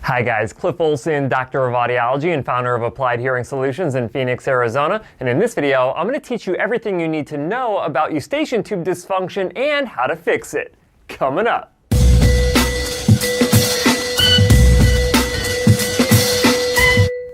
Hi guys, Cliff Olson, Doctor of Audiology and founder of Applied Hearing Solutions in Phoenix, Arizona. And in this video, I'm going to teach you everything you need to know about Eustachian tube dysfunction and how to fix it. Coming up.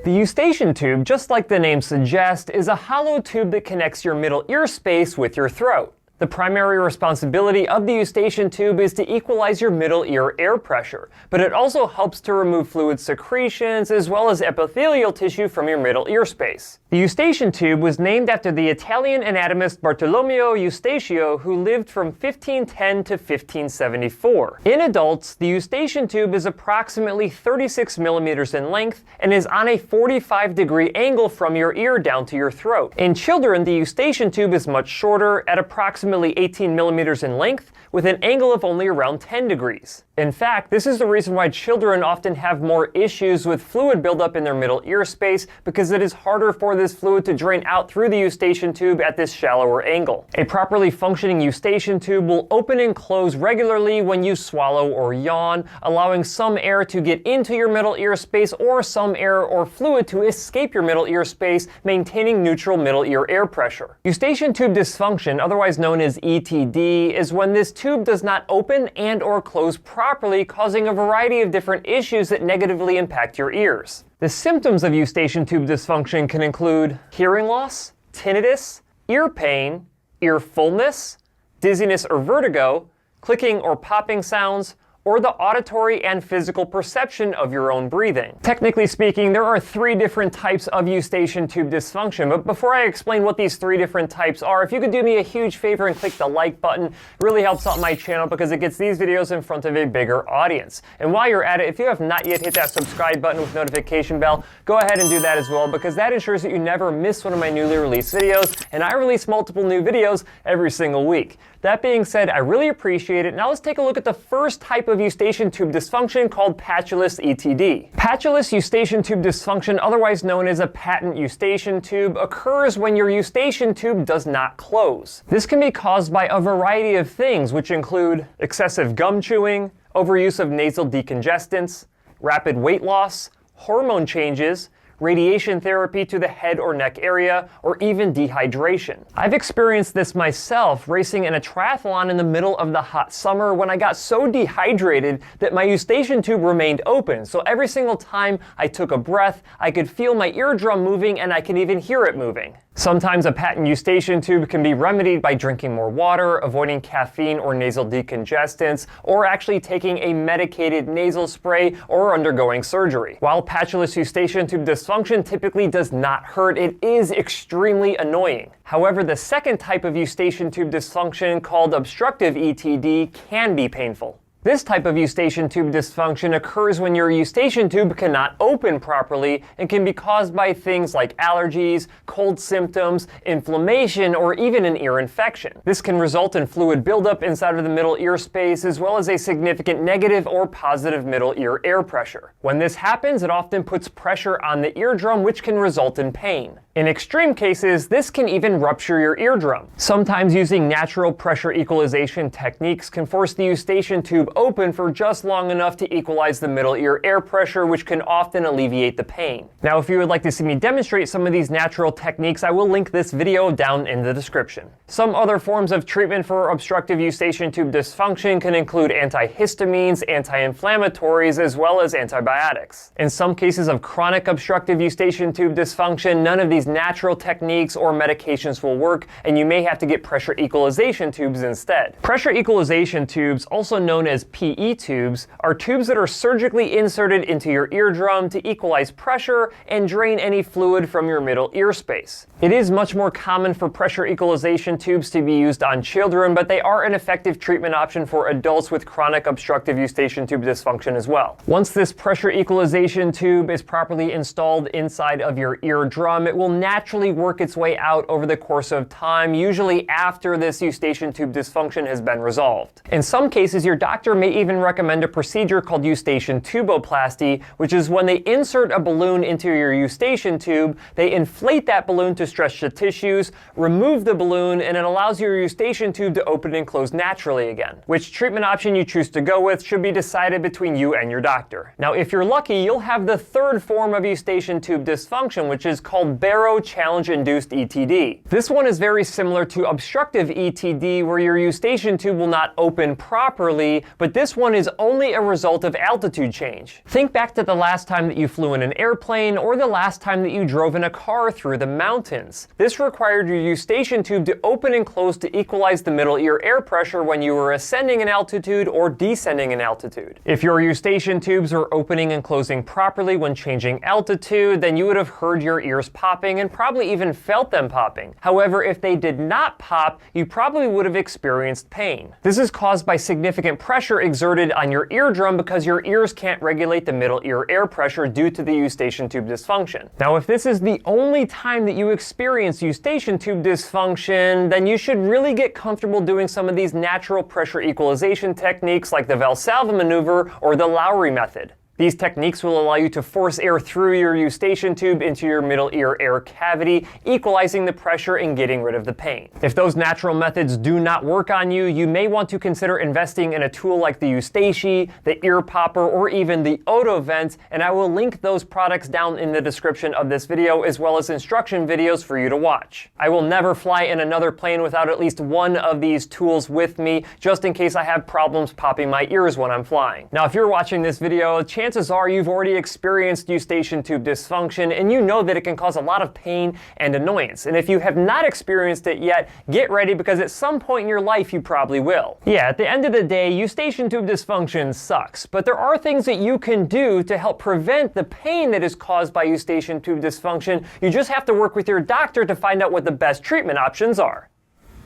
The Eustachian tube, just like the name suggests, is a hollow tube that connects your middle ear space with your throat. The primary responsibility of the Eustachian tube is to equalize your middle ear air pressure, but it also helps to remove fluid secretions as well as epithelial tissue from your middle ear space. The Eustachian tube was named after the Italian anatomist Bartolomeo Eustachio, who lived from 1510 to 1574. In adults, the Eustachian tube is approximately 36 millimeters in length and is on a 45-degree angle from your ear down to your throat. In children, the Eustachian tube is much shorter, at approximately 18 millimeters in length, with an angle of only around 10 degrees. In fact, this is the reason why children often have more issues with fluid buildup in their middle ear space, because it is harder for this fluid to drain out through the Eustachian tube at this shallower angle. A properly functioning Eustachian tube will open and close regularly when you swallow or yawn, allowing some air to get into your middle ear space or some air or fluid to escape your middle ear space, maintaining neutral middle ear air pressure. Eustachian tube dysfunction, otherwise known as ETD, is when this tube does not open and or close properly, causing a variety of different issues that negatively impact your ears. The symptoms of Eustachian tube dysfunction can include hearing loss, tinnitus, ear pain, ear fullness, dizziness or vertigo, clicking or popping sounds, or the auditory and physical perception of your own breathing. Technically speaking, there are 3 different types of Eustachian tube dysfunction, but before I explain what these 3 different types are, if you could do me a huge favor and click the like button, it really helps out my channel because it gets these videos in front of a bigger audience. And while you're at it, if you have not yet hit that subscribe button with notification bell, go ahead and do that as well, because that ensures that you never miss one of my newly released videos, and I release multiple new videos every single week. That being said, I really appreciate it. Now let's take a look at the first type of Eustachian tube dysfunction, called patulous ETD. Patulous Eustachian tube dysfunction, otherwise known as a patent Eustachian tube, occurs when your Eustachian tube does not close. This can be caused by a variety of things, which include excessive gum chewing, overuse of nasal decongestants, rapid weight loss, hormone changes, radiation therapy to the head or neck area, or even dehydration. I've experienced this myself racing in a triathlon in the middle of the hot summer when I got so dehydrated that my Eustachian tube remained open. So every single time I took a breath, I could feel my eardrum moving and I could even hear it moving. Sometimes a patent Eustachian tube can be remedied by drinking more water, avoiding caffeine or nasal decongestants, or actually taking a medicated nasal spray or undergoing surgery. While patulous Eustachian tube dysfunction typically does not hurt, it is extremely annoying. However, the second type of Eustachian tube dysfunction, called obstructive ETD, can be painful. This type of Eustachian tube dysfunction occurs when your Eustachian tube cannot open properly and can be caused by things like allergies, cold symptoms, inflammation, or even an ear infection. This can result in fluid buildup inside of the middle ear space, as well as a significant negative or positive middle ear air pressure. When this happens, it often puts pressure on the eardrum, which can result in pain. In extreme cases, this can even rupture your eardrum. Sometimes using natural pressure equalization techniques can force the Eustachian tube open for just long enough to equalize the middle ear air pressure, which can often alleviate the pain. Now, if you would like to see me demonstrate some of these natural techniques, I will link this video down in the description. Some other forms of treatment for obstructive Eustachian tube dysfunction can include antihistamines, anti-inflammatories, as well as antibiotics. In some cases of chronic obstructive Eustachian tube dysfunction, none of these natural techniques or medications will work, and you may have to get pressure equalization tubes instead. Pressure equalization tubes, also known as PE tubes, are tubes that are surgically inserted into your eardrum to equalize pressure and drain any fluid from your middle ear space. It is much more common for pressure equalization tubes to be used on children, but they are an effective treatment option for adults with chronic obstructive Eustachian tube dysfunction as well. Once this pressure equalization tube is properly installed inside of your eardrum, it will naturally work its way out over the course of time, usually after this Eustachian tube dysfunction has been resolved. In some cases, your doctor doctor may even recommend a procedure called Eustachian tuboplasty, which is when they insert a balloon into your eustachian tube, they inflate that balloon to stretch the tissues, remove the balloon, and it allows your eustachian tube to open and close naturally again. Which treatment option you choose to go with should be decided between you and your doctor. Now, if you're lucky, you'll have the third form of eustachian tube dysfunction, which is called Barrow challenge-induced ETD. This one is very similar to obstructive ETD, where your eustachian tube will not open properly, but this one is only a result of altitude change. Think back to the last time that you flew in an airplane or the last time that you drove in a car through the mountains. This required your eustachian tube to open and close to equalize the middle ear air pressure when you were ascending in altitude or descending in altitude. If your eustachian tubes are opening and closing properly when changing altitude, then you would have heard your ears popping and probably even felt them popping. However, if they did not pop, you probably would have experienced pain. This is caused by significant pressure exerted on your eardrum because your ears can't regulate the middle ear air pressure due to the eustachian tube dysfunction. Now, if this is the only time that you experience eustachian tube dysfunction, then you should really get comfortable doing some of these natural pressure equalization techniques like the Valsalva maneuver or the Lowry method. These techniques will allow you to force air through your eustachian tube into your middle ear air cavity, equalizing the pressure and getting rid of the pain. If those natural methods do not work on you, you may want to consider investing in a tool like the Eustachi, the ear popper, or even the Otovent, and I will link those products down in the description of this video, as well as instruction videos for you to watch. I will never fly in another plane without at least one of these tools with me, just in case I have problems popping my ears when I'm flying. Now, if you're watching this video, chances are you've already experienced eustachian tube dysfunction and you know that it can cause a lot of pain and annoyance. And if you have not experienced it yet, get ready because at some point in your life you probably will. Yeah, at the end of the day, eustachian tube dysfunction sucks, but there are things that you can do to help prevent the pain that is caused by eustachian tube dysfunction. You just have to work with your doctor to find out what the best treatment options are.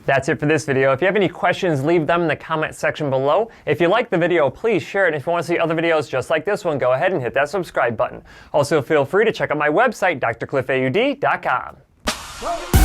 That's it for this video. If you have any questions, leave them in the comment section below. If you like the video, please share it. And if you want to see other videos just like this one, go ahead and hit that subscribe button. Also, feel free to check out my website, drcliffaud.com.